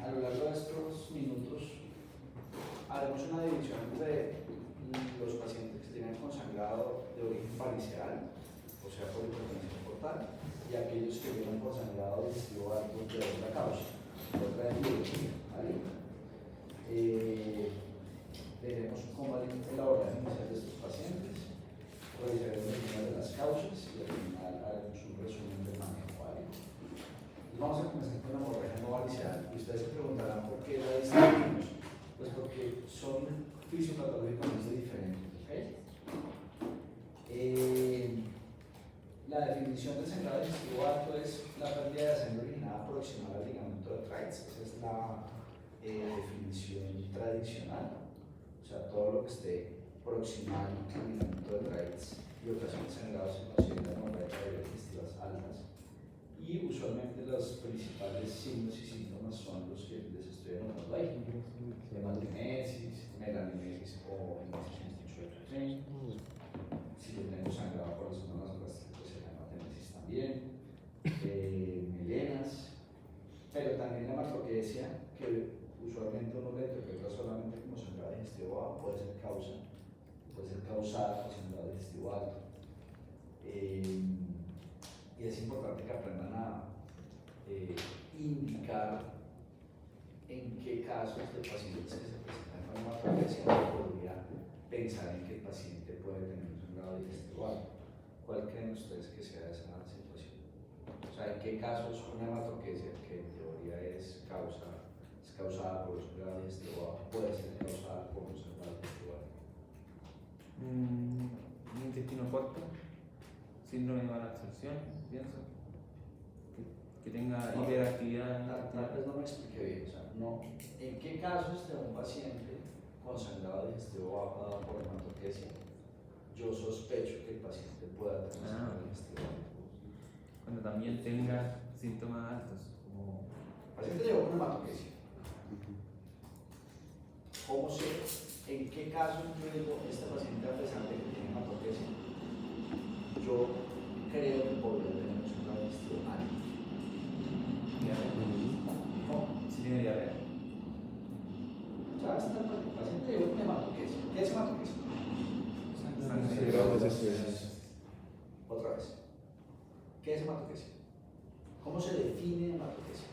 a lo largo de estos minutos haremos una división entre los pacientes que tienen consangrado de origen variceal, o sea, por hipertensión portal, y aquellos que vienen por sangrado digestivo alto de otra causa, de otra etiología, ¿vale? Veremos cómo es el abordaje inicial de estos pacientes, revisaremos algunas de las causas y al final haremos un resumen del manejo, ¿vale? Vamos a comenzar con la hemorragia no variceal y ustedes se preguntarán por qué la distinguimos. Pues porque son fisiopatológicamente diferentes, ¿ok? La definición del sangrado digestivo alto es la pérdida de sangre originada proximal al ligamento de Treitz. Esa es la definición tradicional. O sea, todo lo que esté proximal al ligamento de Treitz y ocasiona sangrado se considera hemorragia digestivas altas. Y usualmente los principales signos y síntomas son los que les estoy anotando ahí: hematogenesis, melanomesis o hemesis en si yo tengo sangrado por las zonas gástricas, pues la hematogenesis también, melenas, pero también la hematoquesia, que usualmente uno la interpreta solamente como sangrado digestivo bajo, puede ser causada por sangrado digestivo alto. Y es importante que aprendan a indicar en qué casos de pacientes que se presentan con hematoquesia podría pensar en que el paciente puede tener un sangrado digestivo alto. ¿Cuál creen ustedes que sea esa situación? O sea, ¿en qué casos una hematoquesia, que en teoría es causada por un sangrado digestivo bajo, puede ser causada por un sangrado digestivo alto? Intestino corto, síndrome de mala absorción, pienso. Que tenga hiperactividad. Tal vez no me expliqué bien. O sea, no, ¿en qué casos de un paciente con sangrado digestivo bajo dado por hematoquesia yo sospecho que el paciente pueda tener sangrado digestivo alto? Cuando también tenga síntomas altos, como... El paciente llegó con hematoquesia. ¿Cómo sé en qué caso incluido este paciente, a pesar de que tiene hematoquesia, yo creo que podría tener un sangrado digestivo alto? No, si tiene diarrea. O sea, hasta el paciente llegó con hematoquesia. ¿Qué es hematoquesia? Otra vez. ¿Qué es hematoquesia? ¿Cómo se define hematoquesia?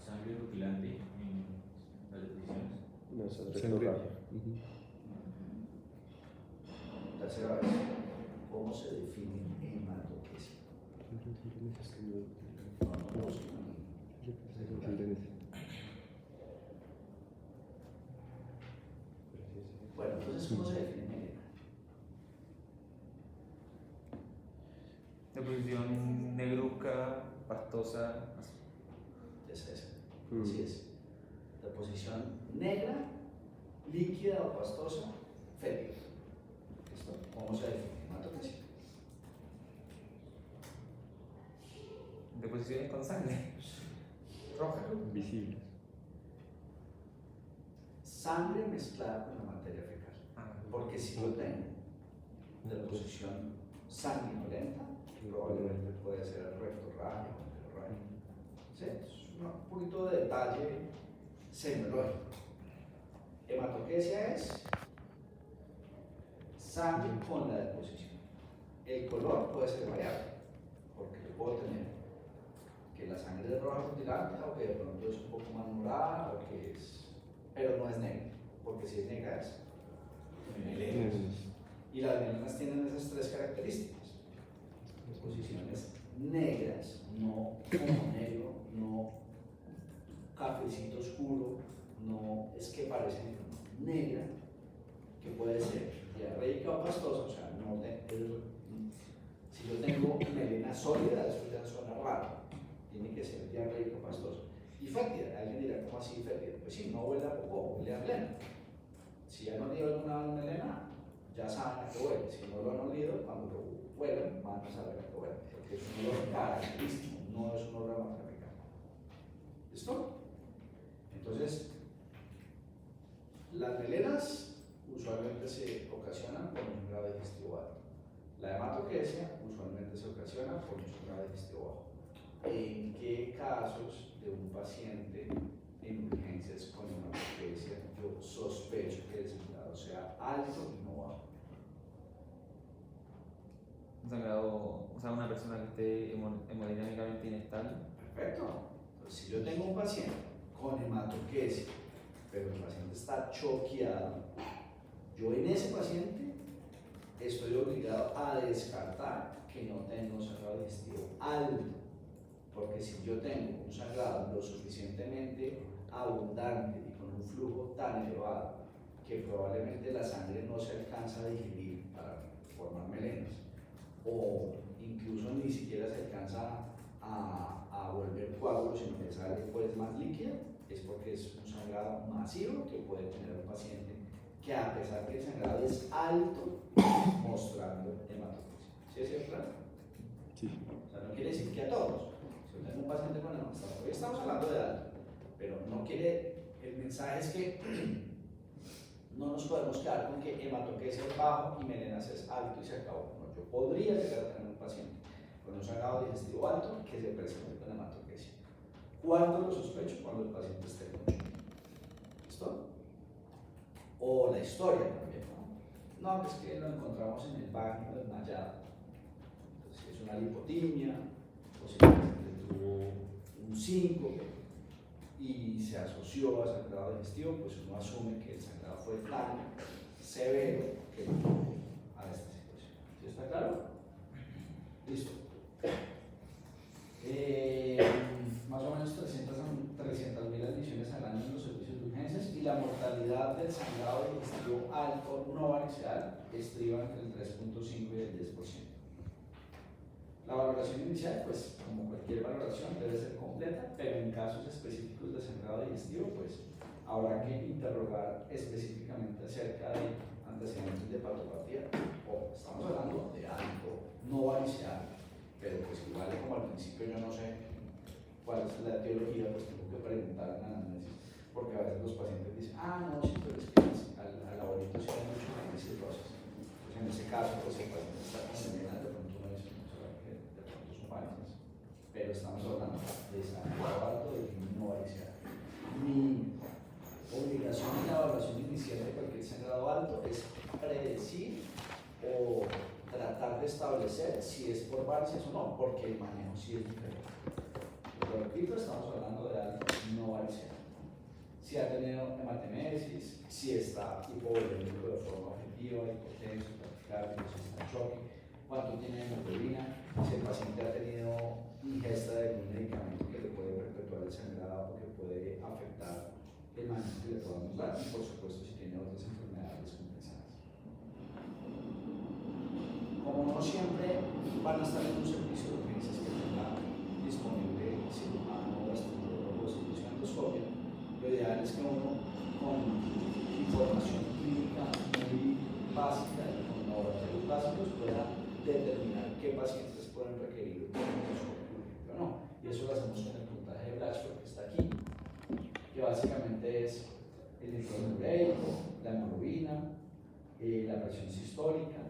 Sangre rutilante en las deposiciones. No, sangre. Tercera vez. ¿Cómo se define hematoquesia? Bueno, entonces, ¿cómo se define melena? Deposición negruzca, pastosa. Es esa. Así es. Deposición negra, líquida o pastosa, fétida. ¿Listo? ¿Cómo se define hematoquesia? Deposiciones con sangre. Roja. Visibles. Sangre mezclada con la materia fecal. Porque si yo tengo deposición sanguinolenta, probablemente puede ser el rectorradio o el enterorradio. ¿Sí? Es un poquito de detalle semiológico. Hematoquesia es sangre con la deposición. El color puede ser variable, porque yo puedo tener que la sangre es roja rutilante, o que de pronto es un poco más morada, o que es, pero no es negra, porque si es negra es melenas. Y las melenas tienen esas tres características: deposiciones negras, no como negro, no cafecito oscuro, no es que parece negro, no, negra, que puede ser diarreica o pastosa. O sea, no si yo tengo melena sólida, eso ya suena raro, tiene que ser diarreica o pastosa. Y fétida, alguien dirá, ¿cómo así fétida? Pues sí, no huele a popó, huele a melena. Si han olido alguna vez melena, ya saben a qué huele. Si no lo han olido, cuando lo huelen, van a saber a qué huele, porque es un olor característico, no es un olor aromático. ¿Listo? Entonces, las melenas usualmente se ocasionan por un sangrado digestivo alto. La hematoquesia usualmente se ocasiona por un sangrado digestivo bajo. ¿En qué casos de un paciente en urgencia dices con hematopesia, yo sospecho que el sangrado sea alto y no bajo. Un sangrado, o sea, una persona que esté hemodinámicamente inestable. Perfecto. Entonces, si yo tengo un paciente con hematoquesia, pero el paciente está choqueado, yo en ese paciente estoy obligado a descartar que no tengo un sangrado digestivo alto, porque si yo tengo un sangrado lo suficientemente abundante y con un flujo tan elevado que probablemente la sangre no se alcanza a digerir para formar melenas, o incluso ni siquiera se alcanza a volver coágulo, sino que sale pues más líquida, es porque es un sangrado masivo que puede tener un paciente que, a pesar que el sangrado es alto, mostrando hematopesia. ¿Sí es cierto? Sí. O sea, no quiere decir que a todos. Si yo tengo un paciente con hematopesia, hoy estamos hablando de alto, pero no quiere, el mensaje es que no nos podemos quedar con que hematopesia es bajo y melenas es alto y se acabó. No, yo podría llegar a tener un paciente con un sangrado digestivo alto que se presente con hematopesia. ¿Cuándo lo sospecho? Cuando el paciente esté mucho. ¿Listo? O la historia también, ¿no? No, pues que lo encontramos en el baño desmayado. Entonces, si es una lipotimia, o si el paciente tuvo un síncope y se asoció a sangrado digestivo, pues uno asume que el sangrado fue tan severo que lo llevó a esta situación. ¿Sí está claro? Listo. Más o menos 300.000 admisiones al año en los servicios de urgencias, y la mortalidad del sangrado digestivo alto no variceal estriba entre el 3.5 y el 10%. La valoración inicial, pues como cualquier valoración, debe ser completa, pero en casos específicos de sangrado digestivo, pues habrá que interrogar específicamente acerca de antecedentes de patopatía, o estamos hablando de algo no variceal, pero pues igual como al principio yo no sé cuál es la etiología, pues tengo que preguntar en análisis, porque a veces los pacientes dicen, no, sí, pero es que al abuelito sí hay mucho cirrosis. Pues en ese caso, pues el paciente está con melena, de pronto uno dice, no sabe que de pronto son varices, pero estamos hablando de sangrado alto y no variceal. Mi obligación en la evaluación inicial de cualquier sangrado alto es predecir o tratar de establecer si es por varices o no, porque el manejo sí es diferente. Lo repito, estamos hablando de algo no variceal. Si ha tenido hematemesis, si está hipovolémico de forma objetiva, hipotenso, taquicárdico, si está en choque, cuánto tiene hemoglobina, si el paciente ha tenido ingesta de algún medicamento que le puede perpetuar el sangrado o que puede afectar el manejo que le podamos dar, y por supuesto si tiene otras enfermedades compensadas. Como no siempre van a estar en un servicio de urgencias que tenga disponible cirujano, gastroenterólogo o servicio de endoscopia, lo ideal es que uno, con información clínica muy básica y con laboratorios básicos, pueda determinar qué pacientes pueden requerir un endoscopio o no. Y eso lo hacemos con el puntaje de Blatchford, que está aquí, que básicamente es el nitrogeno ureico, la hemoglobina, la presión sistólica,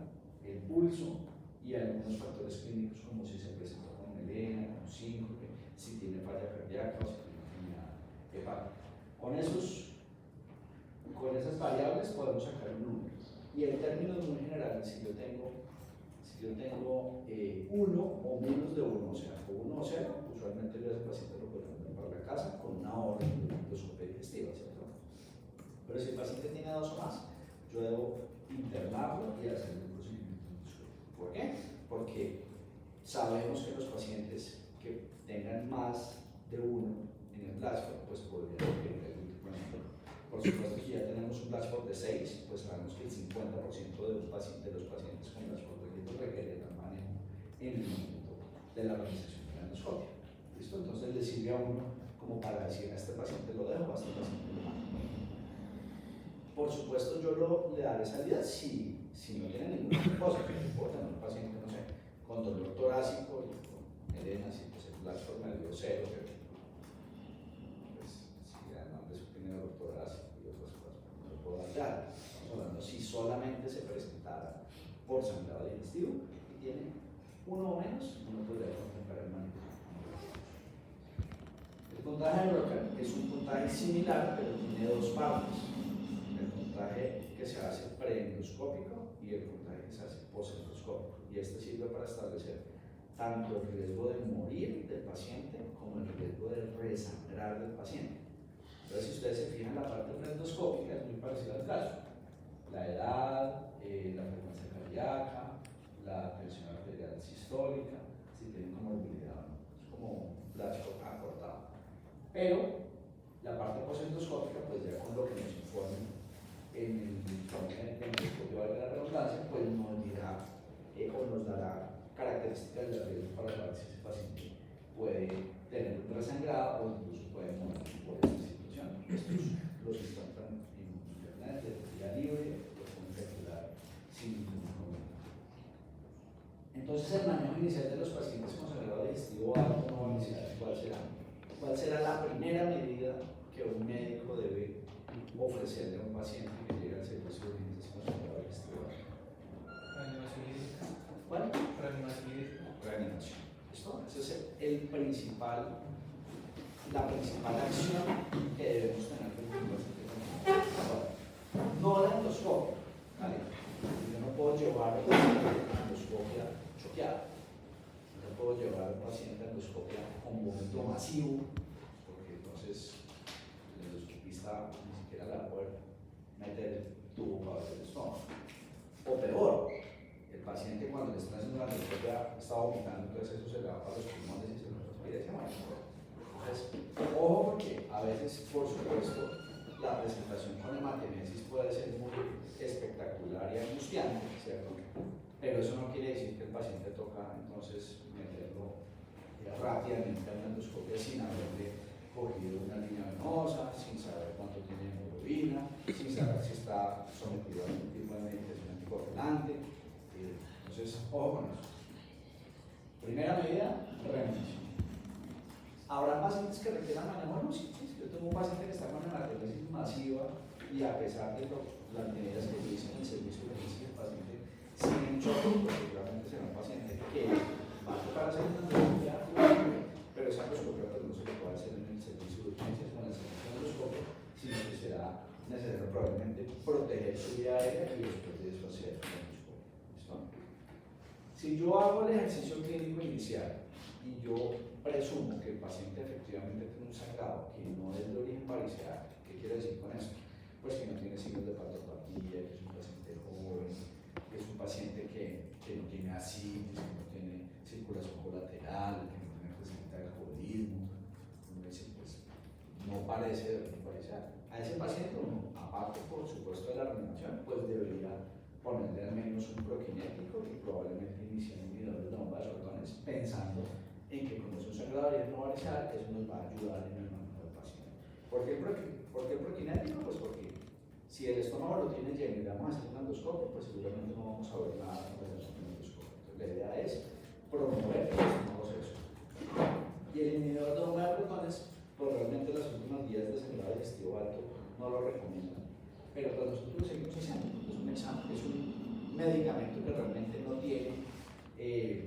el pulso y algunos factores clínicos como si se presentó con melena, con síncope, si tiene falla cardíaca o si tiene enfermedad hepática. Con esas variables podemos sacar un número. Y en términos muy generales, si yo tengo uno o menos de uno, o sea, uno o cero, usualmente yo a ese paciente lo puedo mandar para la casa con una orden de endoscopia digestiva, ¿cierto? Pero si el paciente tiene dos o más, yo debo internarlo y hacerle un procedimiento endoscópico. ¿Por qué? Porque sabemos que los pacientes que tengan más de uno en el Blatchford, pues podrían requerir algún tipo de manejo. Por supuesto, si ya tenemos un Blatchford de 6, pues sabemos que el 50% de los pacientes con Blatchford de 10 requerirán manejo en el momento de la realización de la endoscopia. ¿Listo? Entonces le sirve a uno como para decir, a este paciente lo dejo, a este paciente lo manejo. Por supuesto, yo le daré salida si no tiene ninguna cosa, que no importa, un paciente, no sé, con dolor torácico y con melena, si pues el Blatchford me dio 0, pues si además de eso tiene dolor torácico y otras cosas, no lo puedo dar. Estamos hablando si solamente se presentara por sangrado digestivo y tiene uno o menos, uno podría contemplar el manejo. El punto puntaje de Broca es un puntaje similar, pero tiene dos partes. El puntaje que se hace preendoscópico y el puntaje que se hace posendoscópico. Y este sirve para establecer tanto el riesgo de morir del paciente como el riesgo de resangrar del paciente. Entonces, si ustedes se fijan, la parte preendoscópica es muy parecida al caso. La edad, la frecuencia cardíaca, la tensión arterial sistólica, si tienen comorbilidad o no. Es como un plástico acortado. Pero la parte posendoscópica, pues ya con lo que nos informen en el informe de endoscopio de la redundancia, pues nos dirá o nos dará características de riesgo para saber si ese paciente puede tener un resangrado o incluso puede morir por esta situación. Estos los encuentran en internet, de vía libre, los pueden calcular sin ningún problema. Entonces, el manejo inicial de los pacientes con sangrado digestivo alto no inicial, ¿cuál será? ¿Cuál será la primera medida que un médico debe ofrecerle a un paciente que llega al servicio de urgencias con sangrado digestivo alto? Reanimación hídrica. ¿Cuál? Reanimación hídrica. Reanimación. ¿Listo? Esa es la principal acción que debemos tener con un paciente con sangrado. Ahora, no la endoscopia, ¿vale? Yo no puedo llevar a la endoscopia choqueada. No puedo llevar al paciente a endoscopia con vómito masivo, porque entonces el endoscopista ni siquiera le va a poder meter el tubo para ver el estómago. O peor, el paciente cuando le están haciendo la endoscopia está vomitando, entonces eso se le va para los pulmones y se le respira y se muere. Entonces, ojo, porque a veces, por supuesto, la presentación con hematemesis puede ser muy espectacular y angustiante, ¿cierto? Pero eso no quiere decir que el paciente toca entonces meterlo rápidamente a la endoscopia sin haberle cogido una línea venosa, sin saber cuánto tiene hemoglobina, sin saber si está sometido a algún tipo de medicación anticoagulante. Entonces, ojo con eso. Primera medida, reanimación. ¿Habrá pacientes que requieran manejo? No, sí. Yo tengo un paciente que está con hematemesis masiva y a pesar de las medidas que dicen en el servicio de emergencia, el paciente sigue en shock, porque realmente será un paciente que va a tocar hacer una endoscopia, pero esa endoscopia pues, no se le puede hacer en el servicio de urgencias con el servicio de endoscopia, sino que será necesario probablemente proteger su vía aérea y después de eso hacer la endoscopia. ¿Listo? Si yo hago el ejercicio clínico inicial y yo presumo que el paciente efectivamente tiene un sangrado que no es de origen variceal, ¿qué quiere decir con esto? Pues que no tiene signos de patopatía, que es un paciente joven, que es un paciente que no tiene ascitis, que no tiene circulación colateral, que no tiene presente de alcoholismo, pues no parece de origen variceal. A ese paciente uno, aparte por supuesto de la reanimación, pues debería ponerle al menos un proquinético y probablemente iniciar un inhibidor de la bomba de Sortones pensando en que como es un sangrado de origen no variceal, eso nos va a ayudar en el manejo del paciente. ¿Por qué el proquinético? Pues porque si el estómago lo tiene lleno y le vamos a hacer un endoscopio, pues seguramente no vamos a ver nada con el endoscopio. Entonces la idea es promover que el estómago se suelte. Y el inhibidor de bomba de protones, pues realmente las últimas guías de sangrado digestivo alto no lo recomiendan. Pero pues nosotros lo seguimos haciendo, porque es un examen, es un medicamento que realmente no tiene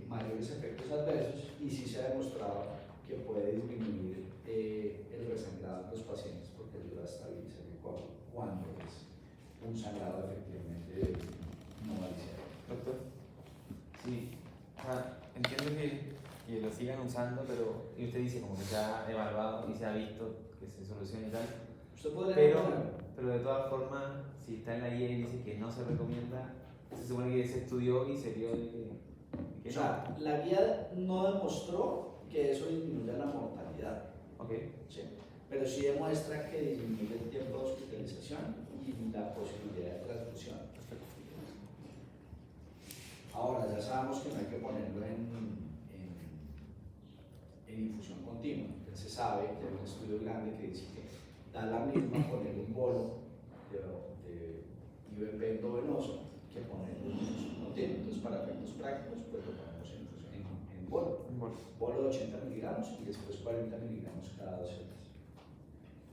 mayores efectos adversos y sí se ha demostrado que puede disminuir el resangrado de los pacientes porque ayuda a estabilizar el coágulo cuando es un sangrado efectivamente no variceal. Doctor, sí, entiendo que lo sigan usando, pero y usted dice como que se ha evaluado y se ha visto que se soluciona y tal. Usted podría pero de todas formas, si está en la guía y dice que no se recomienda, se supone que se estudió y se vio que o sea, la guía no demostró que eso disminuya la mortalidad. Okay. ¿Sí? Pero sí demuestra que disminuye el tiempo de hospitalización y la posibilidad de transfusión. Ahora, ya sabemos que no hay que ponerlo en infusión continua. Ya se sabe, ya hay un estudio grande que dice que da la misma poner un bolo de IVP endovenoso que ponerlo en infusión continua. Entonces, para efectos prácticos, pues lo ponemos en bolo. Bolo de 80 miligramos y después 40 miligramos cada 12 horas.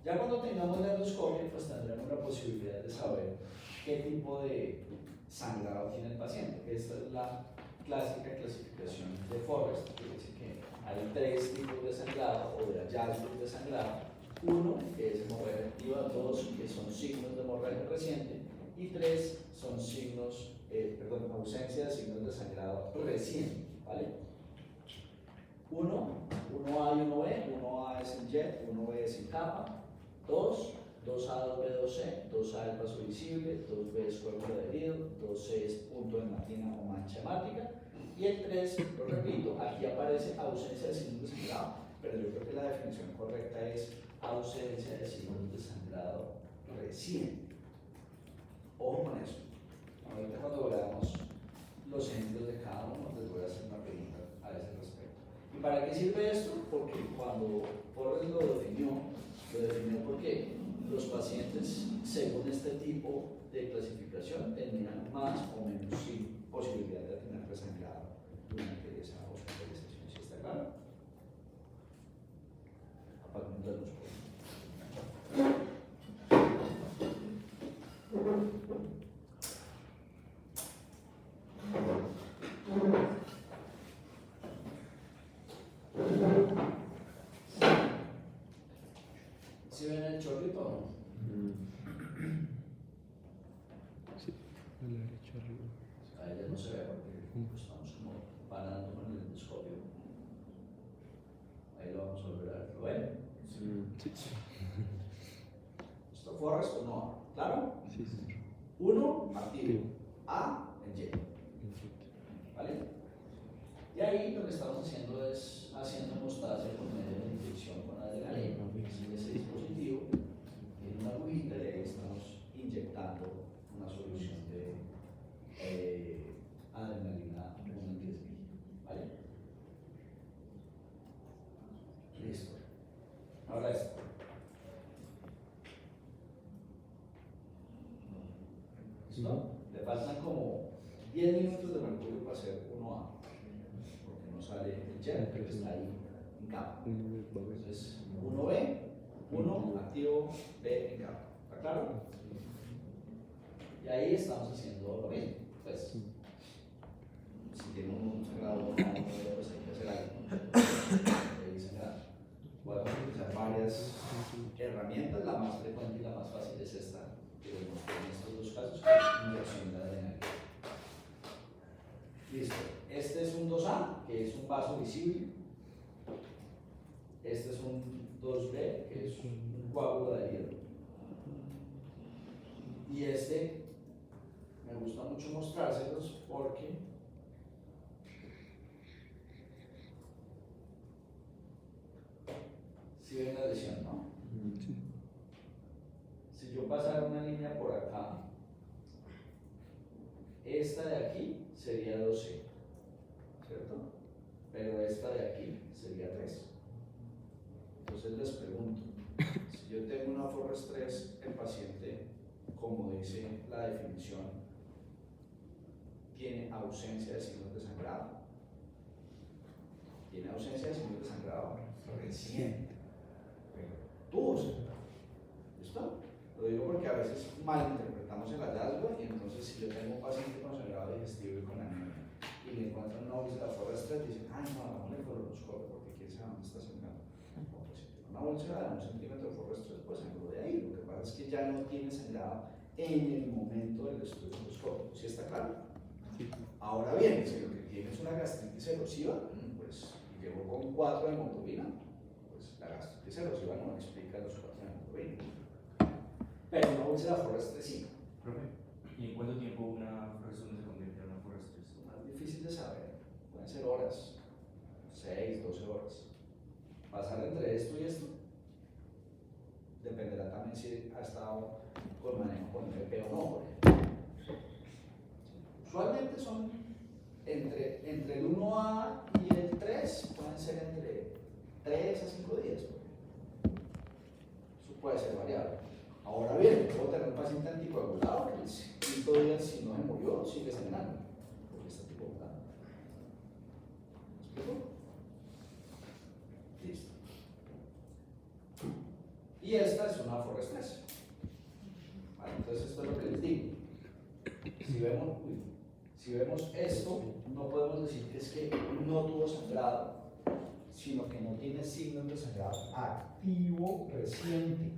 Ya cuando tengamos la endoscopia, pues tendremos la posibilidad de saber qué tipo de sangrado tiene el paciente. Esta es la clásica clasificación de Forrest, que dice que hay 3 tipos de sangrado o de hallazgos de sangrado. 1, que es hemorragia activa, 2, que son signos de hemorragia reciente, y 3 son signos, ausencia de signos de sangrado reciente, ¿vale? 1A y 1B, 1A es en jet, 1B es en capa, 2A, 2B, 2C, 2A es vaso visible, 2B es cuerpo adherido, 2C es punto de hemática o mancha hemática, y el 3, lo repito, aquí aparece ausencia de signos de sangrado, pero yo creo que la definición correcta es ausencia de signos de sangrado reciente. Ojo con eso. Ahorita cuando veamos los ejemplos de cada uno, les voy a hacer una pregunta a ese respecto. ¿Y para qué sirve esto? Porque cuando Porres lo definió porque los pacientes, según este tipo de clasificación, tenían más o menos posibilidad de tener resangrado durante esa hospitalización. ¿Sí está claro? Apaguen las luces. ¿Sí ven el chorrito o no? Sí, a la derecha arriba. A ella no se ve porque estamos como parando con el endoscopio. Ahí lo vamos a volver a ver. ¿Lo ven? Sí. ¿Esto Forres o no? ¿Claro? Sí, sí. 1, activo. A, en Y. ¿Vale? Y ahí lo que estamos haciendo es haciendo hemostasia por medio de inyección con adrenalina. Ese dispositivo tiene una agujita y ahí estamos inyectando una solución de adrenalina 1 en 10.000. ¿Vale? Listo. Ahora esto. ¿Listo? Le faltan como 10 minutos de mercurio para hacer 1A. Porque no sale el jet, que está ahí en capa. Entonces, 1B, 1 activo, B en capa. ¿Está claro? Y ahí estamos haciendo lo mismo. Pues, si tiene un sangrado, pues hay que hacer algo. Podemos utilizar varias herramientas. La más frecuente y la más fácil es esta, que vemos en estos dos casos, inyección de adrenalina. Listo. Este es un 2A, que es un vaso visible. Este es un 2B, que es un coágulo adherido. Y este me gusta mucho mostrárselos porque si ven la lesión, ¿no? Sí. Si yo pasara una línea por acá, esta de aquí sería 2C, ¿cierto? Pero esta de aquí sería 3. Entonces les pregunto, si yo tengo una Forres 3, el paciente, como dice la definición, tiene ausencia de signos de sangrado. Tiene ausencia de signos de sangrado reciente. Tuvo sangrado. ¿Listo? Lo digo porque a veces malinterpretamos el hallazgo y entonces si yo tengo un paciente con sangrado digestivo y con anemia y le encuentran una úlcera Forres 3, dicen, ay no, hagámosle colonoscopio porque quién sabe dónde está sangrando. No, pues si tiene una úlcera de 1 centímetro de Forres 3, pues sangró de ahí. Lo que pasa es que ya no tiene sangrado en el momento del estudio endoscópico. ¿Sí está claro? Sí. Ahora bien, si lo que tiene es una gastritis erosiva, pues llegó con 4 de hemoglobina, pues la gastritis erosiva no explica los 4 de hemoglobina. Pero una úlcera Forres 3 sí. Profe, ¿y en cuánto tiempo una Forres 1 se convierte en una Forres 3? Es más difícil de saber. Pueden ser horas, 6, 12 horas. Pasar entre esto y esto dependerá también si ha estado con manejo con MP o no. Usualmente son entre el 1A y el 3, pueden ser entre 3 a 5 días. Eso puede ser variable. Ahora bien, puedo tener un paciente anticoagulado que el 5 días, si no se murió, sigue sangrando, porque está anticoagulado. ¿Me explico? Listo. Y esta es una Forres 3. Vale, entonces esto es lo que les digo. Si vemos esto, no podemos decir que es que no tuvo sangrado, sino que no tiene signos de sangrado activo reciente,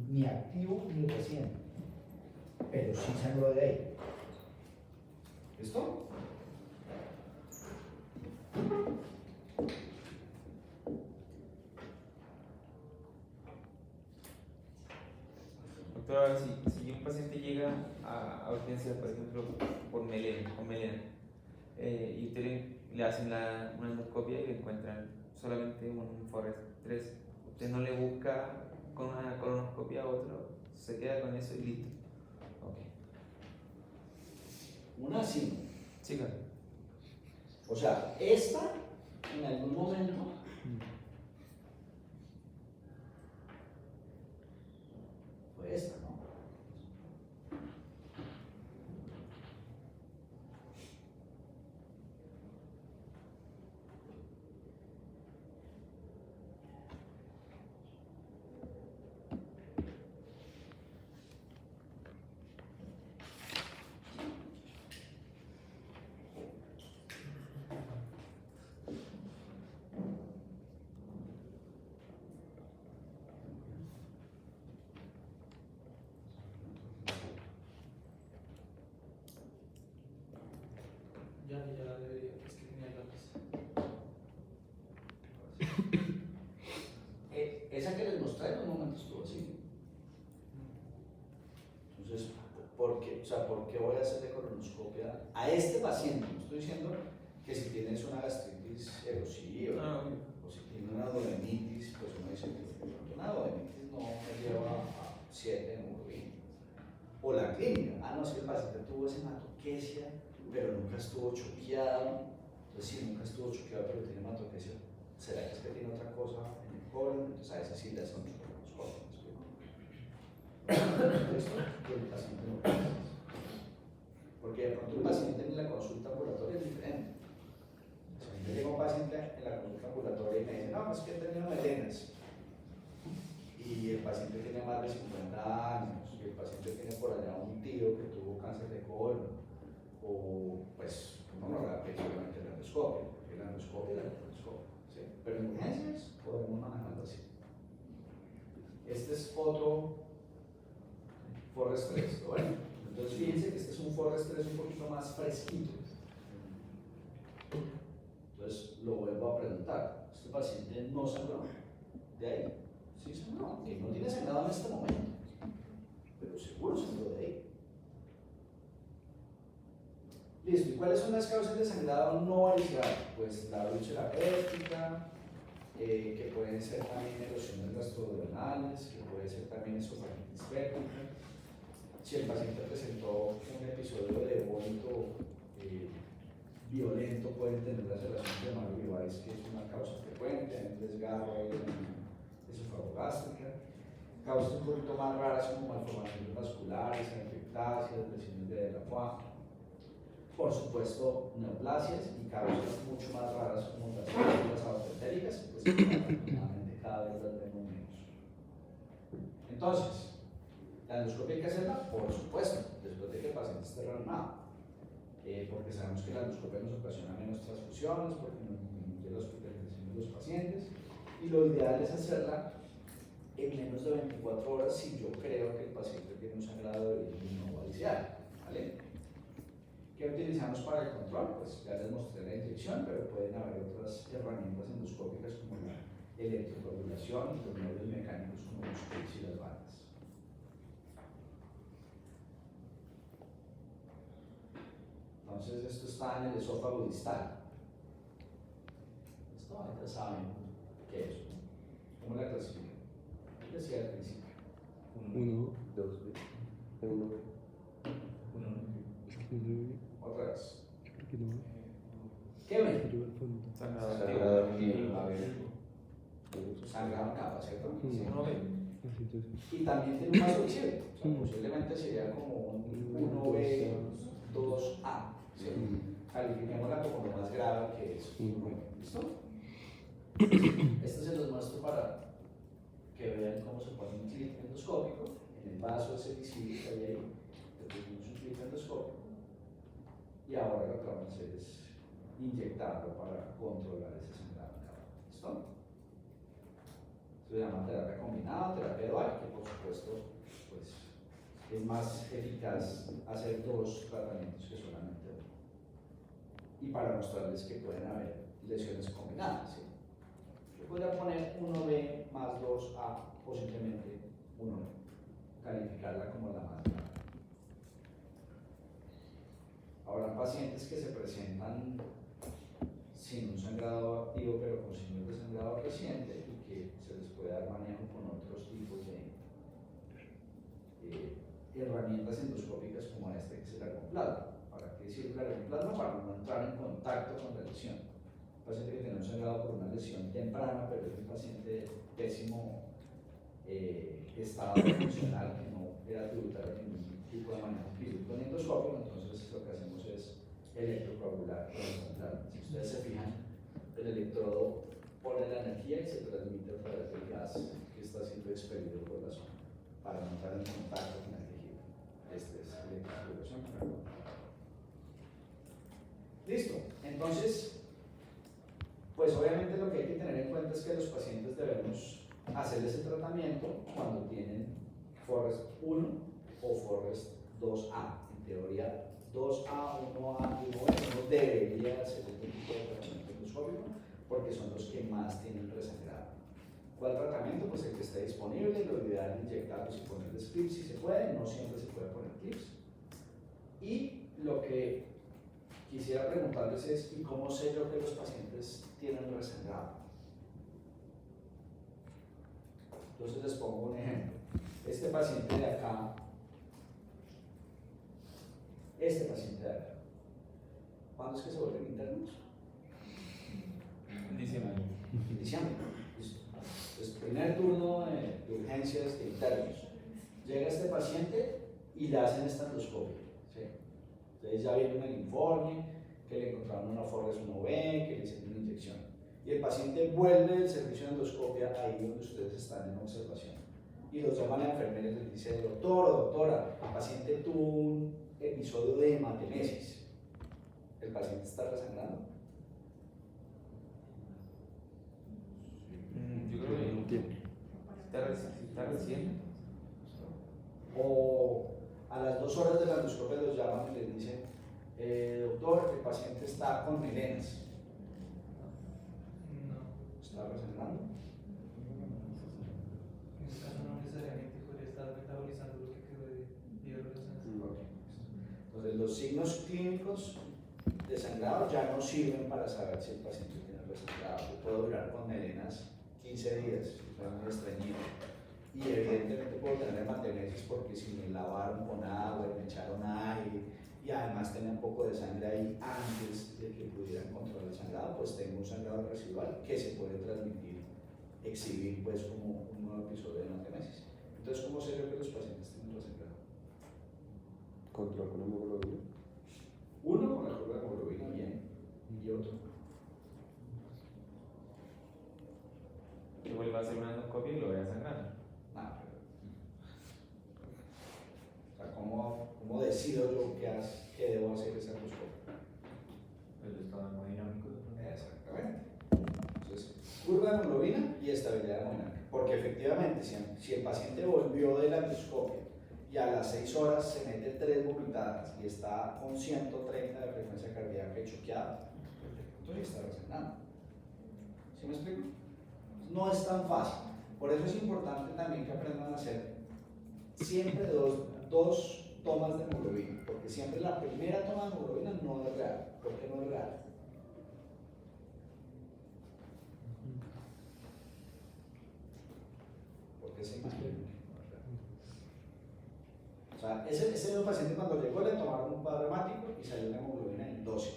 ni activo ni reciente, pero sí sangró de ahí. ¿Listo? Doctor, ahora si un paciente llega a urgencias, por ejemplo, con melena, y usted le hacen una endoscopia y le encuentran solamente un Forrest 3, usted no le busca con una colonoscopia a otro, se queda con eso y listo. Okay. Una sí. Sí, claro. O sea, esta en algún momento fue esta, ¿no? Ya debería, es que tenía el lápiz. Esa que les mostré en un momento estuvo así. Entonces, ¿por qué voy a hacerle colonoscopia a este paciente? No estoy diciendo que si tienes una gastritis erosiva o si tienes una duodenitis, pues uno dice que una duodenitis no me lleva a 7 en hemoglobina. O la clínica, no, si el paciente tuvo hematoquesia, pero nunca estuvo choqueado, entonces sí, nunca estuvo choqueado, pero tiene hematoquesia. ¿Será que es que tiene otra cosa en el colon? Entonces a veces sí le hacemos colonoscopia. Esto que el paciente no puede hacer. Porque de pronto el paciente en la consulta ambulatoria es diferente. Si a mí me llega un paciente en la consulta ambulatoria y me dice, no, pues que he tenido melenas, y el paciente tiene más de 50 años, y el paciente tiene por allá un tío que tuvo cáncer de colon, o pues uno no le da obviamente la endoscopia, porque la endoscopia es la endoscopia, ¿sí? Pero en urgencias podemos manejarlo así. Este es otro Forrest 3, bueno, entonces fíjense que este es un Forrest 3 un poquito más fresquito. Entonces lo vuelvo a preguntar, ¿este paciente no sangró de ahí? Sí sangró, que no tiene sangrado en este momento, pero seguro sangró de ahí. Listo, ¿y cuáles son las causas de sangrado no varicado? Pues la úlcera péptica, que pueden ser también erosiones gastroduodenales, que puede ser también esofagitis péptica. Si el paciente presentó un episodio de vómito violento, pueden tener la relación de Mario-Vivaris, que es una causa frecuente, un desgarro esofagogástrica. Causas un poquito más raras como malformaciones vasculares, angioptasias, lesiones de la foie. Por supuesto, neoplasias y causas mucho más raras como las células autoentéricas, pues afortunadamente cada vez las vemos menos. Entonces, la endoscopia hay que hacerla, por supuesto, después de que el paciente esté reanimado, porque sabemos que la endoscopia nos ocasiona menos transfusiones, porque nos disminuye la hospitalización de los pacientes, y lo ideal es hacerla en menos de 24 horas si yo creo que el paciente tiene un sangrado de origen no varicial, ¿vale? ¿Qué utilizamos para el control? Pues ya les mostré la inyección, pero pueden haber otras herramientas endoscópicas como la electrocoagulación y los medios mecánicos como los clips y las bandas. Entonces esto está en el esófago distal. Esto ahorita saben qué es, ¿no? ¿Cómo la clasifican? Decía al principio. 1, 2, 1. Otra vez. Creo que no. ¿Qué ven? Arriba al fondo. Sangrado activo. Sangrado en capa, ¿cierto? Sí. Uno ve. Así entonces. Y también tiene un vaso visible. O sea, posiblemente sería como un 1B, 2A. ¿Sí? Califiquémosla como lo más grave que es. ¿Listo? Esto se los muestro para que vean cómo se pone un clip endoscópico. En el vaso ese visible que hay ahí, le pusimos un clip endoscópico. Y ahora lo que vamos a hacer es inyectarlo para controlar ese sangrado en capa. ¿Listo? Se llama terapia combinada, terapia dual, que por supuesto pues, es más eficaz hacer dos tratamientos que solamente uno. Y para mostrarles que pueden haber lesiones combinadas. ¿Sí? Yo podría poner 1B más 2A o simplemente 1B, calificarla como la más grave. Ahora, pacientes que se presentan sin un sangrado activo pero con signos de sangrado reciente y que se les puede dar manejo con otros tipos de herramientas endoscópicas como esta que es el argoplasma. ¿Para qué sirve el argoplasma? Para no entrar en contacto con la lesión. Un paciente que tiene un sangrado por una lesión temprana, pero es un paciente de pésimo estado funcional, que no era tributario de ningún tipo de manejo quirúrgico ni endoscópico, entonces lo que hacemos es electrocoagular horizontal. Si ustedes se fijan, el electrodo pone la energía y se transmite a través del gas que está siendo expelido por la zona para no entrar en contacto con el tejido. Este es la electrocoagulación. Listo. Entonces, pues obviamente lo que hay que tener en cuenta es que los pacientes debemos hacer ese tratamiento cuando tienen Forrest 1 o Forrest 2A. En teoría, 2A, 1A y 1B no debería hacer este tipo de tratamiento endoscópico porque son los que más tienen resangrado. ¿Cuál tratamiento? Pues el que esté disponible, lo ideal es inyectarlos y ponerles clips si se puede, no siempre se puede poner clips. Y lo que quisiera preguntarles es, ¿y cómo sé yo que los pacientes tienen resangrado? Entonces les pongo un ejemplo. Este paciente de acá, ¿cuándo es que se vuelven internos? En diciembre. En diciembre. Listo. Entonces, primer turno de urgencias de internos. Llega este paciente y le hacen esta endoscopia. ¿Sí? Entonces ya viene el informe, que le encontraron una Forrest 1B, que le hicieron una inyección. Y el paciente vuelve del servicio de endoscopia ahí donde ustedes están en observación. Y los llaman a enfermeros y les dice, doctor o doctora, el paciente tuvo un episodio de hematemesis. ¿El paciente está resangrando? Yo creo que está recién. O a las 2 horas de la endoscopia los llaman y les dicen, doctor, el paciente está con melenas. No. ¿Está resangrando? En este caso no necesariamente podría estar metabolizando lo que quedó de hierro de sangre. Entonces los signos clínicos de sangrado ya no sirven para saber si el paciente tiene resangrado. Yo puedo durar con melenas 15 días, si soy muy estreñido. Y evidentemente puedo tener hematemesis porque si me lavaron con agua, me echaron aire y además tenía un poco de sangre ahí antes de que pudieran controlar el sangrado, pues tengo un sangrado residual que se puede transmitir, exhibir pues como un nuevo episodio de hematemesis. Entonces, ¿cómo sé yo que los pacientes tienen resangrado? Control con hemoglobina. Uno con la curva de hemoglobina bien y otro. Que vuelva a hacer una endoscopia y lo vaya sangrando. Nada, pero. O sea, ¿cómo decido yo qué debo hacer esa endoscopia? El estado hemodinámico. Exactamente. Entonces, curva de hemoglobina y estabilidad hemodinámica. Porque efectivamente, si el paciente volvió de la endoscopia y a las 6 horas se mete 3 vomitadas y está con 130 de frecuencia cardíaca choqueado, entonces está resangrando. ¿Sí me explico? No es tan fácil. Por eso es importante también que aprendan a hacer siempre dos tomas de hemoglobina, porque siempre la primera toma de hemoglobina no es real. ¿Por qué no es real? Porque se imagina que no es real. O sea, ese mismo paciente cuando llegó le tomaron un cuadro hemático y salió una hemoglobina en 12.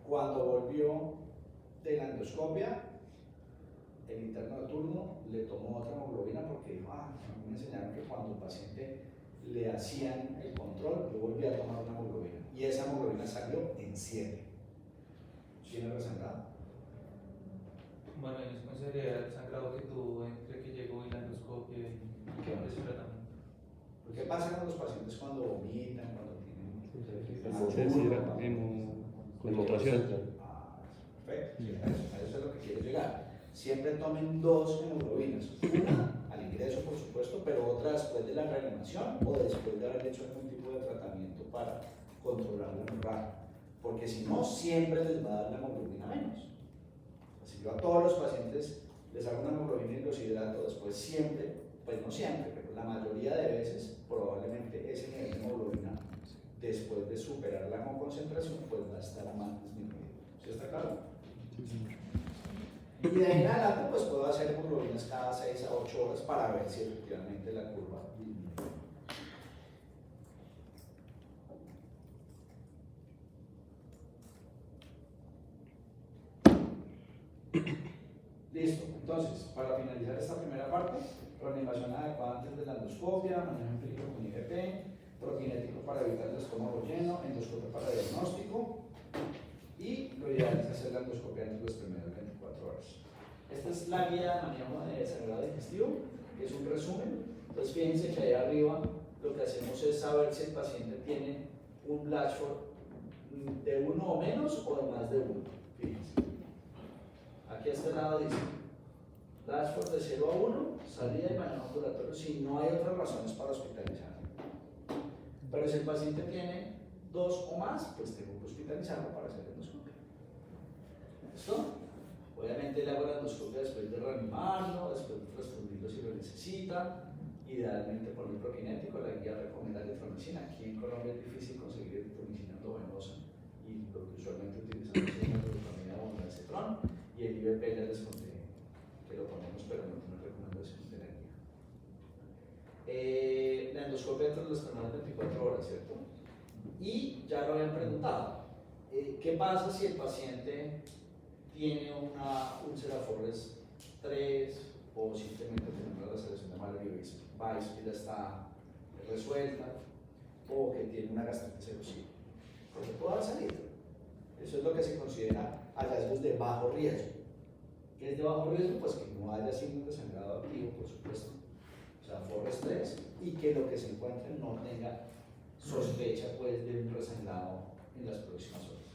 Cuando volvió de la endoscopia, el interno de turno le tomó otra hemoglobina porque dijo, a mí me enseñaron que cuando al paciente le hacían el control, yo volví a tomar una hemoglobina y esa hemoglobina salió en 7. ¿Tiene resangrado? Bueno, eso consideraría el sangrado que tuvo entre que llegó y la endoscopia y ese tratamiento. ¿Qué pasa con los pacientes cuando vomitan, cuando tienen Hemotración. perfecto. Perfecto, sí, a eso es lo que quiero llegar. Siempre tomen 2 hemoglobinas, una al ingreso por supuesto, pero otra después de la reanimación o después de haber hecho algún tipo de tratamiento para controlar la hemorragia, porque si no, siempre les va a dar la hemoglobina menos. O sea, si yo a todos los pacientes les hago una hemoglobina y los hidrato, después siempre, pues no siempre, pero la mayoría de veces probablemente ese nivel de hemoglobina después de superar la hemoconcentración pues va a estar a más disminuido. ¿Sí está claro? Sí, señor. Y de ahí en adelante pues puedo hacer hemoglobinas cada 6 a 8 horas para ver si efectivamente la curva disminuye. Listo, entonces, para finalizar esta primera parte, reanimación adecuada antes de la endoscopia, manejo empírico con IVP, prokinético para evitar el estómago lleno, endoscopia para diagnóstico, y lo ideal es hacer la endoscopia entre las primeras 24 horas. Esta es la guía de manejo de sangrado digestivo, que es un resumen. Entonces, fíjense que ahí arriba lo que hacemos es saber si el paciente tiene un Blatchford de 1 o menos o de más de 1. Fíjense. Aquí a este lado dice Blatchford de 0 a 1, salida y manejo ambulatorio si no hay otras razones para hospitalizar. Pero si el paciente tiene 2 o más, pues tengo que hospitalizarlo para hacer endoscopia. ¿Listo? Obviamente le hago la endoscopia después de reanimarlo, después de transfundirlo si lo necesita. Idealmente por el prokinético, la guía recomienda eritromicina. Aquí en Colombia es difícil conseguir eritromicina endovenosa y lo que usualmente utilizamos es la glutamina o el cetrón, y el IVP ya les conté que lo ponemos, pero no tiene recomendaciones de la guía. La endoscopia entre las primeras 24 horas, ¿cierto? Y ya lo habían preguntado, ¿qué pasa si el paciente tiene una úlcera Forres 3 o simplemente tiene una laceración de Malleus Weiss que ya está resuelta o que tiene una gastritis erosiva? Porque puede salir. Eso es lo que se considera hallazgos de bajo riesgo. ¿Qué es de bajo riesgo? Pues que no haya signos de sangrado activo, por supuesto, o sea, Forres 3, y que lo que se encuentre no tenga sospecha pues, de un resangrado en las próximas horas.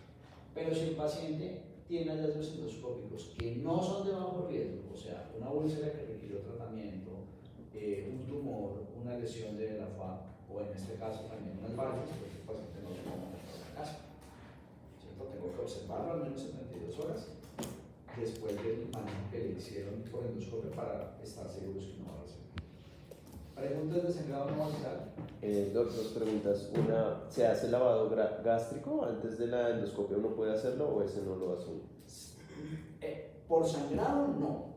Pero si el paciente tiene hallazgos endoscópicos que no son de bajo riesgo, o sea, una úlcera que requirió tratamiento, un tumor, una lesión de la FA, o en este caso también unas válvulas, pues el paciente no lo puede mandar a la casa. ¿Cierto? Tengo que observarlo al menos 72 horas después del manejo que le hicieron por endoscopio para estar seguros que no va a ser. ¿Preguntas de sangrado no vaginal? Dos preguntas. Una, ¿se hace lavado gástrico antes de la endoscopia? ¿Uno puede hacerlo o ese no lo hace uno? Por sangrado no.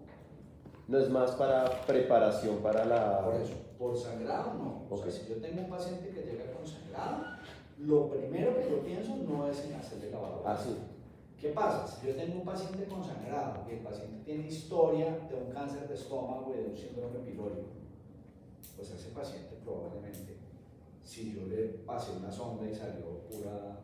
No es más para preparación para la... Por eso, por sangrado no. O sea, si yo tengo un paciente que llega con sangrado, lo primero que yo pienso no es en hacerle lavado gástrico. sí. ¿Qué pasa? Si yo tengo un paciente con sangrado y el paciente tiene historia de un cáncer de estómago y de un síndrome pilórico, pues a ese paciente probablemente, si yo le pasé una sonda y salió pura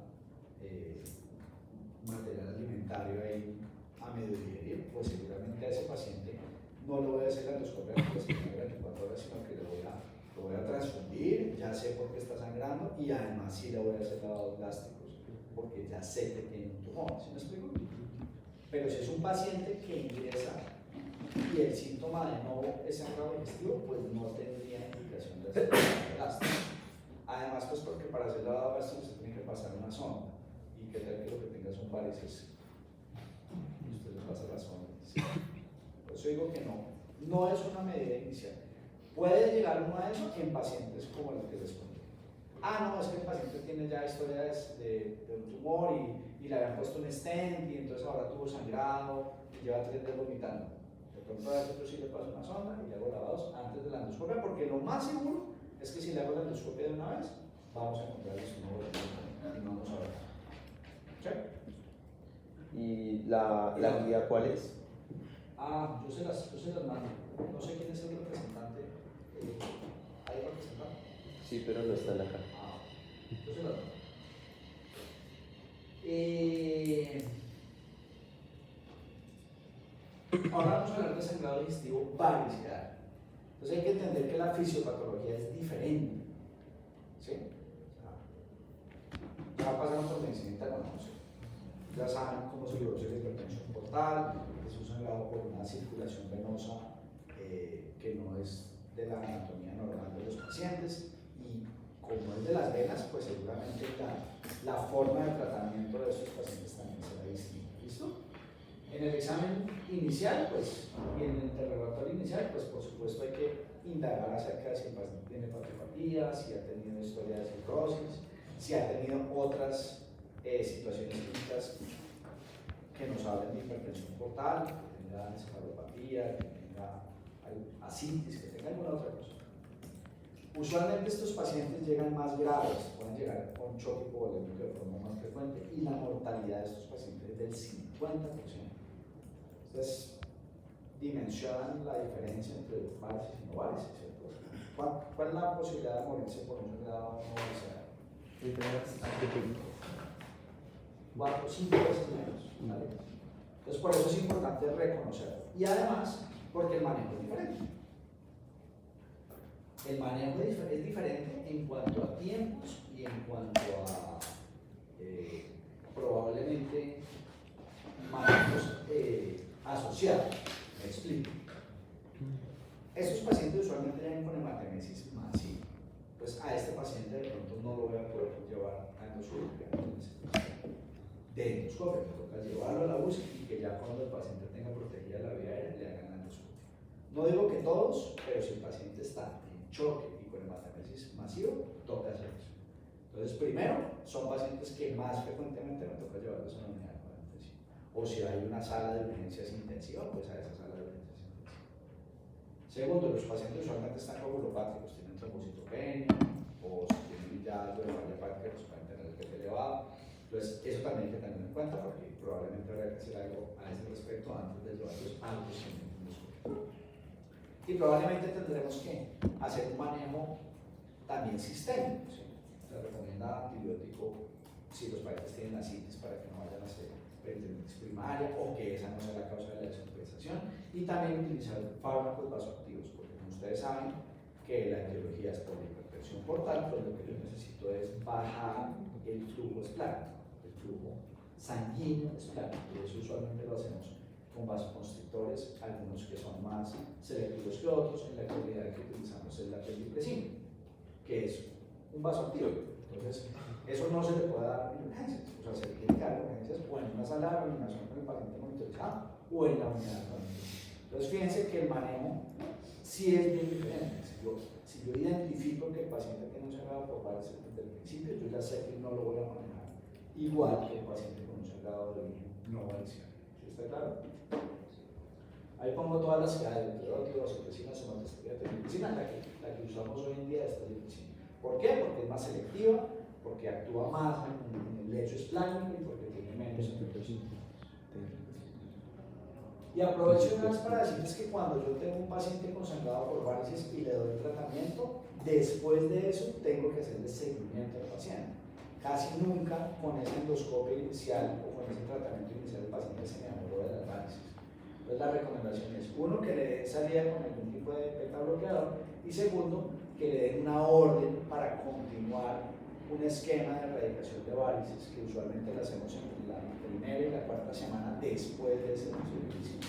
material alimentario ahí a medio digerir, pues seguramente a ese paciente no le voy a hacer la endoscopia en las primeras 24 horas, sino que lo voy a transfundir, ya sé por qué está sangrando y además sí le voy a hacer lavados gástricos, porque ya sé que tiene un tumor, ¿sí me explico? Pero si es un paciente que ingresa y el síntoma de nuevo es sangrado digestivo, pues no tendría indicación de hacer lavado gástrico. Además, pues porque para hacer lavado gástrico se tiene que pasar una sonda, y que tal que lo que tenga son varices y usted le pasa la sonda. ¿Sí? Por eso digo que no es una medida inicial. Puede llegar uno a eso en pacientes como el que les conté. No, es que el paciente tiene ya historia de un tumor y le habían puesto un stent y entonces ahora tuvo sangrado y lleva 3 días vomitando. De pronto a eso yo sí le paso una sonda y le hago lavados antes de la endoscopia, porque lo más seguro es que si le hago la endoscopia de una vez, vamos a encontrar el tumor y no vamos a ver. ¿Sí? ¿Y la guía cuál es? Yo se las mando. No sé quién es el representante. ¿Hay representante? Sí, pero no está en la caja. Yo se las mando. Ahora vamos a hablar de sangrado digestivo varicidad. Entonces hay que entender que la fisiopatología es diferente. ¿Sí? Ya pasaron por medicina internacional. Ya saben cómo se produce la hipertensión portal, es un sangrado por una circulación venosa que no es de la anatomía normal de los pacientes, y como es de las venas, pues seguramente la forma de tratamiento de estos pacientes también será distinta. ¿Listo? En el examen inicial, pues, y en el interrogatorio inicial, pues por supuesto hay que indagar acerca de si el paciente tiene patología, si ha tenido historia de cirrosis, si ha tenido otras situaciones clínicas que nos hablen de hipertensión portal, que tenga encefalopatía, que tenga ascitis, que tenga alguna otra cosa. Usualmente estos pacientes llegan más graves, pueden llegar con choque hipovolémico de forma más frecuente, y la mortalidad de estos pacientes es del 50%. Entonces, dimensionan la diferencia entre varices y no varices, ¿cierto? ¿Cuál es la posibilidad de morirse por un sangrado no variceal? 4 o 5 veces menos, ¿vale? Entonces, por eso es importante reconocerlo. Y además, porque el manejo es diferente. El manejo es diferente en cuanto a tiempos y en cuanto a probablemente manejos asociados. Me explico. Estos pacientes usualmente llegan con hematemesis masiva. Pues a este paciente de pronto no lo voy a poder llevar a endoscopia. De endoscopia, me toca llevarlo a la UCI y que ya cuando el paciente tenga protegida la vía aérea le hagan la endoscopia. No digo que todos, pero si el paciente está en choque y con hematemesis masivo, toca hacer eso. Entonces, primero, son pacientes que más frecuentemente me toca llevarlos a la unidad de cuidado intensivo. O si hay una sala de urgencias intensiva, pues a esa sala de urgencias intensiva. Segundo, los pacientes usualmente están coagulopátricos, tienen trombocitopenia, o si tienen ya algo de falla hepática, pues pueden tener el PP elevado. Entonces, eso también hay que tener en cuenta porque probablemente habrá que hacer algo a ese respecto antes de llevarlos a los endoscopios. Y probablemente tendremos que hacer un manejo también sistémico. ¿Sí? Se recomienda antibiótico si los pacientes tienen ascitis para que no vayan a hacer peritonitis primaria o que esa no sea la causa de la descompensación, y también utilizar fármacos vasoactivos, porque como ustedes saben que la etiología es por la hipertensión portal, pues lo que yo necesito es bajar el flujo esplánico, el flujo sanguíneo esplánico, y eso usualmente lo hacemos con vasoconstrictores, algunos que son más selectivos que otros. En la actualidad que utilizamos es la pelipresina, que es un vasoactivo. Entonces, eso no se le puede dar en urgencias, o sea, se le tiene que dar en urgencias o en una sala de reanimación con el paciente monitorizado o en la unidad de reanimación. Entonces, fíjense que el manejo sí es bien diferente. Si yo identifico que el paciente tiene un sangrado por varices desde el principio, yo ya sé que no lo voy a manejar igual que el paciente con un sangrado de origen no varicial. ¿Sí está claro? Ahí pongo todas las que hay, antibióticos, vasopresinas, somatostatina, la que usamos hoy en día es pelipresina. ¿Por qué? Porque es más selectiva, porque actúa más en el lecho esplánico y porque tiene menos efectos. Y aprovecho una vez para decirles que cuando yo tengo un paciente con sangrado por varices y le doy tratamiento, después de eso tengo que hacerle seguimiento al paciente. Casi nunca con esa endoscopia inicial o con ese tratamiento inicial el paciente se enamoró de las varices. Entonces la recomendación es, uno, que le den salida con algún tipo de beta bloqueador, y segundo, que le den una orden para continuar un esquema de erradicación de varices, que usualmente lo hacemos en la primera y la cuarta semana después de ese servicio,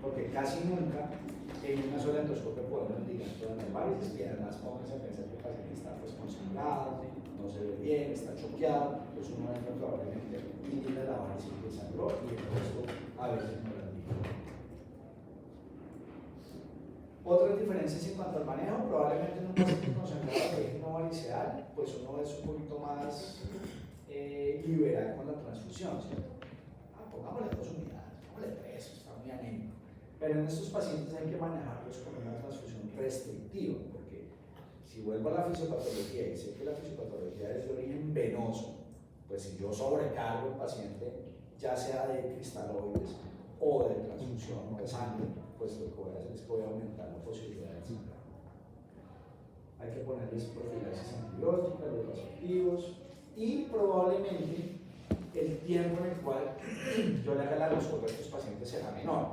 porque casi nunca en una sola endoscopia podemos ligar todas las varices, y además pónganse a pensar que el paciente está pues concentrado, no se ve bien, está choqueado, entonces uno entra probablemente y liga la varice que sangró, y el resto a veces no la liga. Otras diferencias en cuanto al manejo, probablemente en un paciente con sangrado de origen no variceal, pues uno es un poquito más liberal con la transfusión, ¿cierto? Pongámosle 2 unidades, pongámosle 3, está muy anémico. Pero en estos pacientes hay que manejarlos con una transfusión restrictiva, porque si vuelvo a la fisiopatología y sé que la fisiopatología es de origen venoso, pues si yo sobrecargo al paciente, ya sea de cristaloides o de transfusión o de sangre, pues lo que voy a hacer es que voy a aumentar la posibilidad de sangrar. Hay que ponerles profilaxis antibiótica, los vasoactivos, y probablemente el tiempo en el cual yo le haga la endoscopia a estos pacientes será menor.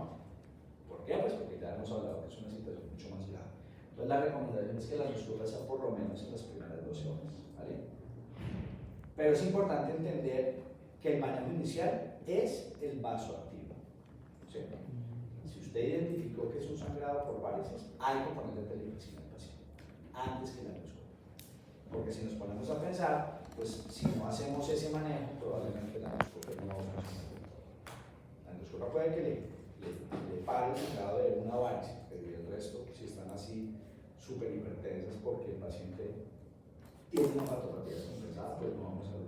¿Por qué? Pues porque ya hemos hablado que es una situación mucho más grave. Entonces la recomendación es que la endoscopia sea por lo menos en las primeras 12 horas, ¿vale? Pero es importante entender que el manejo inicial es el vasoactivo. ¿sí? Si usted identificó que es un sangrado por varices, hay que ponerle telemedicina al paciente antes que la endoscopia. Porque si nos ponemos a pensar, pues si no hacemos ese manejo, probablemente la endoscopia no va a funcionar. La endoscopia puede que le pare el sangrado de una varice, pero el resto, si están así súper hipertensas porque el paciente tiene una patología descompensada, pues no vamos a ver.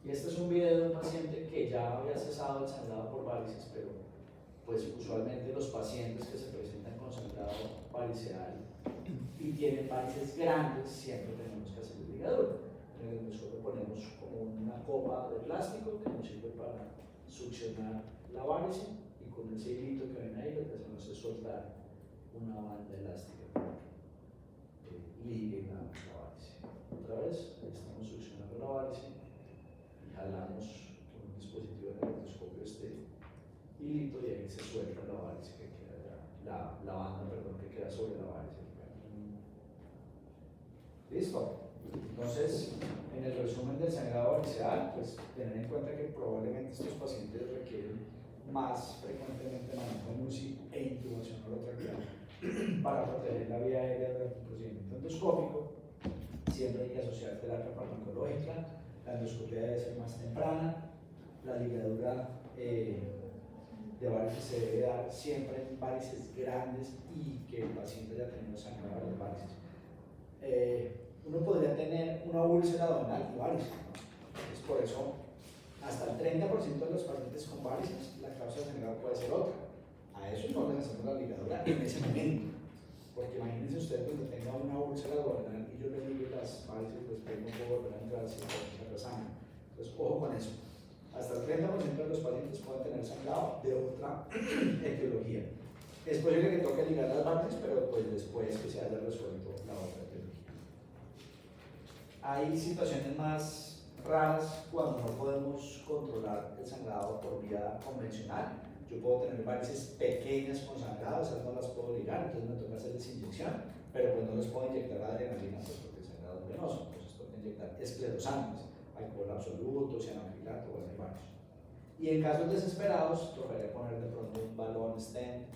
Y este es un video de un paciente que ya había cesado el sangrado por varices, pero pues usualmente los pacientes que se presentan con sangrado variceal y tienen varices grandes, siempre tenemos que hacer el ligadura. En el endoscopio ponemos como una copa de plástico que nos sirve para succionar la varice y con ese hilito que ven ahí lo que hacemos es soltar una banda elástica que ligue la varice. Otra vez, ahí estamos succionando la varice y jalamos con un dispositivo de endoscopio este hilito y ahí se suelta la varice que queda la banda, perdón, que queda sobre la varice. ¿Listo? Entonces, en el resumen del sangrado variceal, pues tener en cuenta que probablemente estos pacientes requieren más frecuentemente manejo en UCI e intubación orotraqueal para proteger la vía aérea durante un procedimiento endoscópico. Siempre hay que asociar terapia farmacológica, la endoscopia debe ser más temprana, la ligadura de varices se debe dar siempre en varices grandes y que el paciente haya tenido sangrado de las varices. Uno podría tener una úlcera abdominal y varices, ¿no? Entonces, por eso, hasta el 30% de los pacientes con varices, la causa de sangrado puede ser otra. A eso no les hacemos la ligadura en ese momento. Porque imagínense ustedes cuando tenga una úlcera abdominal y yo le ligue las varices, después no puedo volver a entrar sin la sangre. Entonces, ojo con eso. Hasta el 30% de los pacientes pueden tener sangrado de otra etiología. Es posible que toque ligar las varices, pero pues después que se haya resuelto la otra etiología. Hay situaciones más raras cuando no podemos controlar el sangrado por vía convencional. Yo puedo tener varices pequeñas con sangrado, esas no las puedo ligar, entonces me toca hacerles inyección, pero pues no les puedo inyectar adrenalina pues porque el sangrado es venoso, entonces toca inyectar esclerosantes, alcohol absoluto, cianoacrilato, bueno, hay varios. Y en casos desesperados, tocaría poner de pronto un balón stent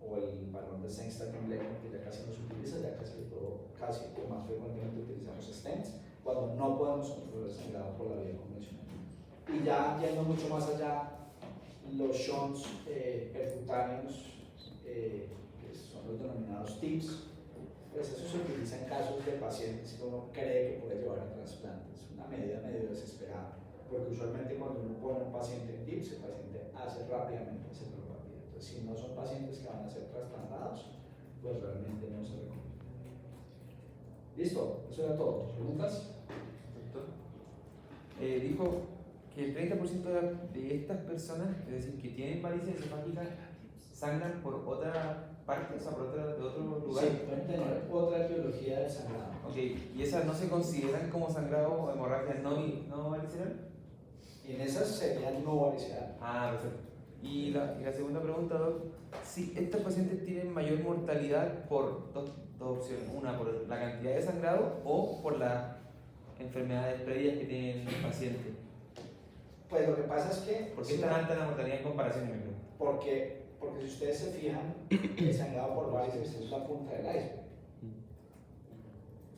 o el balón de Sengstack-Emblem, que ya casi no se utiliza, ya casi todo, casi o más frecuentemente utilizamos stents, cuando no podemos controlar el sangrado por la vía convencional. Y ya yendo mucho más allá, los shunts percutáneos, que son los denominados TIPS, pues eso se utiliza en casos de pacientes que uno cree que puede llevar a trasplantes. Es una medida medio desesperada, porque usualmente cuando uno pone un paciente en TIPS, el paciente hace rápidamente encefalopatía. Entonces, si no son pacientes que van a ser trasplantados, pues realmente no se recomienda. ¿Listo? Eso era todo. ¿Preguntas? Doctor, dijo que el 30% de estas personas, es decir, que tienen varices encefálicas, sangran por otra parte, o sea, por de otro lugar. Sí, pueden tener otra etiología del sangrado. Ok, ¿y esas no se consideran como sangrado o hemorragia no variceral? En esas serían no variceal. Ah, perfecto. Y la segunda pregunta, Doc, si estos pacientes tienen mayor mortalidad por dos opciones, una por la cantidad de sangrado o por las enfermedades previas que tiene el paciente. Pues lo que pasa es que... ¿Por qué es tan alta la mortalidad en comparación, ejemplo? Porque si ustedes se fijan, el sangrado por varices es la punta del iceberg.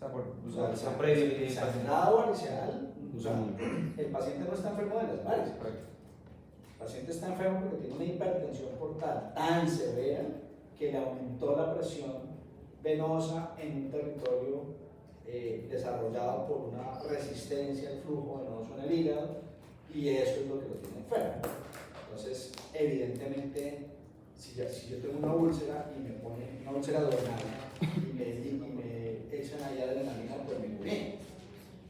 O sea, son previos que el tiene el paciente. sangrado variceal, o sea, el paciente no está enfermo de las varices. Correcto. El paciente está enfermo porque tiene una hipertensión portal tan severa que le aumentó la presión venosa en un territorio desarrollado por una resistencia al flujo venoso en el hígado, y eso es lo que lo tiene enfermo. Entonces, evidentemente, si yo tengo una úlcera y me ponen una úlcera abdominal y me echan ahí adrenalina, pues me curé.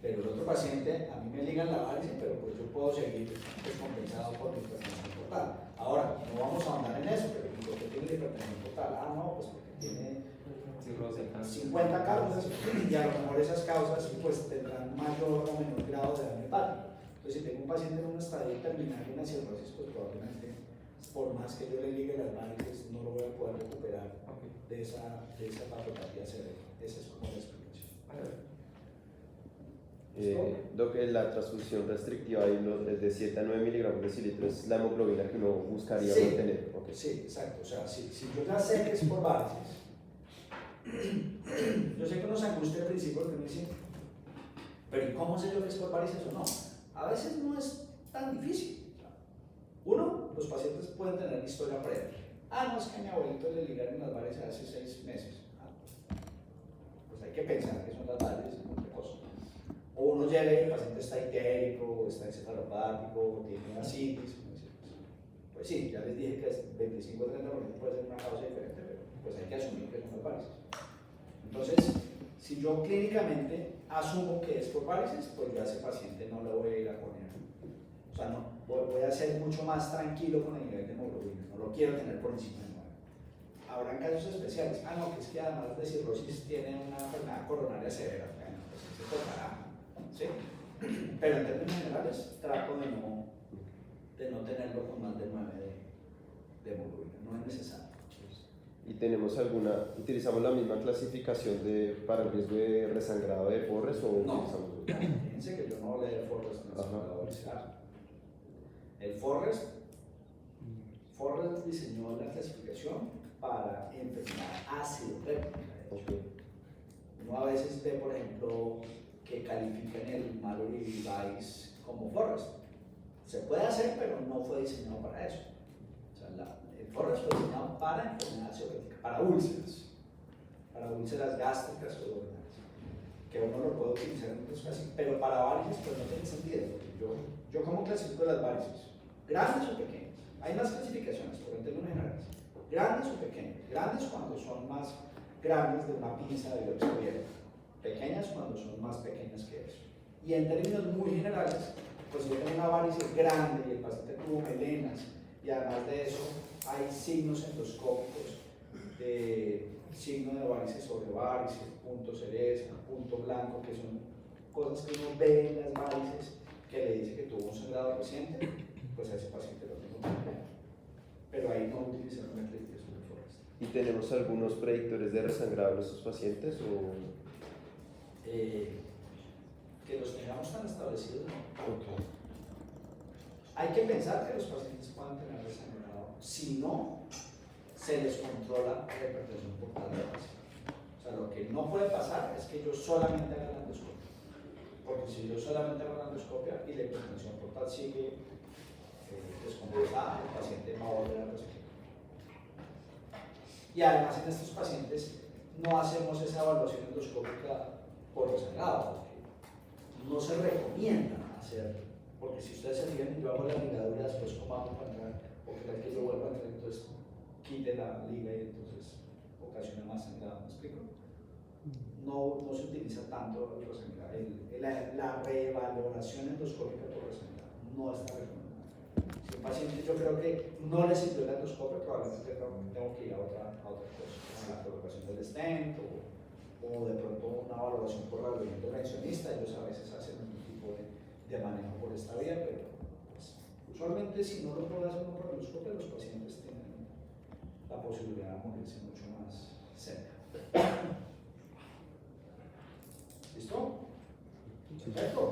Pero el otro paciente, a mí me ligan la varice, pero pues yo puedo seguir descompensado por mi hipertensión portal. Ahora, no vamos a ahondar en eso, pero ¿por qué tiene hipertensión portal? Ah, no, pues porque tiene 50 causas y a lo mejor esas causas pues tendrán mayor o menor grado de daño hepático. Entonces, si tengo un paciente en un estadio terminal de una cirrosis, pues probablemente, por más que yo le ligue las varices, no lo voy a poder recuperar de esa patología severa. Esa es como la explicación. Lo que la transfusión restrictiva ahí es de 7 a 9 miligramos de decilitro es la hemoglobina que uno buscaría Sí. mantener. Okay. Sí, exacto. O sea, si yo ya sé que es por varices, yo sé que uno se angustia al principio porque me dice, pero ¿y cómo sé yo que es por varices o no? A veces no es tan difícil. Uno, los pacientes pueden tener historia previa. No, es que a mi abuelito le ligaron las varices hace 6 meses. Pues hay que pensar que son las varices y otra cosa. O uno llega y el paciente está itérico, está encefalopático, tiene una citis. Pues sí, ya les dije que es 25 o 30% puede ser una causa diferente, pero pues hay que asumir que son las varices. Entonces, si yo clínicamente asumo que es por varices, pues yo a ese paciente no le voy a ir a poner. O sea, no, voy a ser mucho más tranquilo con el nivel de hemoglobina, no lo quiero tener por encima de 9. Habrán casos especiales. No, que es que además de cirrosis tiene una enfermedad coronaria severa. Bueno, pues se tocará, ¿sí? Pero en términos generales, trato de no tenerlo con más de 9 de hemoglobina, no es necesario. ¿Y utilizamos la misma clasificación para el riesgo de resangrado de Forres o No, utilizamos? fíjense que yo no hablé de Forres en el simulador visceral. El Forres diseñó la clasificación para enfermedad ácido péptica. Uno a veces ve, por ejemplo, que califican el Mallory Device como Forres. Se puede hacer, pero no fue diseñado para eso. O sea, el Forres fue diseñado para enfermedad ácido-péptica, para úlceras gástricas o duodenales, que uno lo puede utilizar en otros casos, pero para varices pues no tiene sentido, porque yo ¿cómo clasifico las varices? ¿Grandes o pequeñas? Hay más clasificaciones, pero en términos generales. ¿Grandes o pequeñas? Grandes cuando son más grandes de una pinza de biopsia abierta, pequeñas cuando son más pequeñas que eso. Y en términos muy generales, pues yo tengo una varice grande y el paciente tuvo melenas, y además de eso hay signos endoscópicos de signo de varices sobre varices, punto cereza, punto blanco, que son cosas que uno ve en las varices que le dice que tuvo un sangrado reciente, pues a ese paciente lo tengo que ver. Pero ahí no utilizaron la clasificación de Forrest. ¿Y tenemos algunos predictores de resangrado en estos pacientes? Que los tengamos tan establecidos, no. Okay. Hay que pensar que los pacientes puedan tener resangrado, si no se les controla la hipertensión portal de base. O sea, lo que no puede pasar es que yo solamente haga la endoscopia, porque si yo solamente hago la endoscopia y la hipertensión portal sigue descompensada, el paciente va a volver a resangrado. Y además en estos pacientes no hacemos esa evaluación endoscópica por resangrado, porque no se recomienda hacer, porque si ustedes se fijan, yo hago la ligadura, después cómo hago para entrar, porque la que yo vuelvo a entrar, entonces quite la liga y entonces ocasiona más sangrado. ¿Me explico? No se utiliza tanto el resangrado, la reevaluación endoscópica por resangrado no está recomendada. Si un paciente yo creo que no le sirvió la endoscopia, probablemente tengo que ir a otra cosa, a la colocación del stent o de pronto una valoración por radiología intervencionista. Ellos a veces hacen un tipo de manejo por esta vía, pero pues, usualmente si no lo puede hacer uno por endoscopia, los pacientes tienen la posibilidad de morirse mucho más cerca. ¿Listo? Perfecto.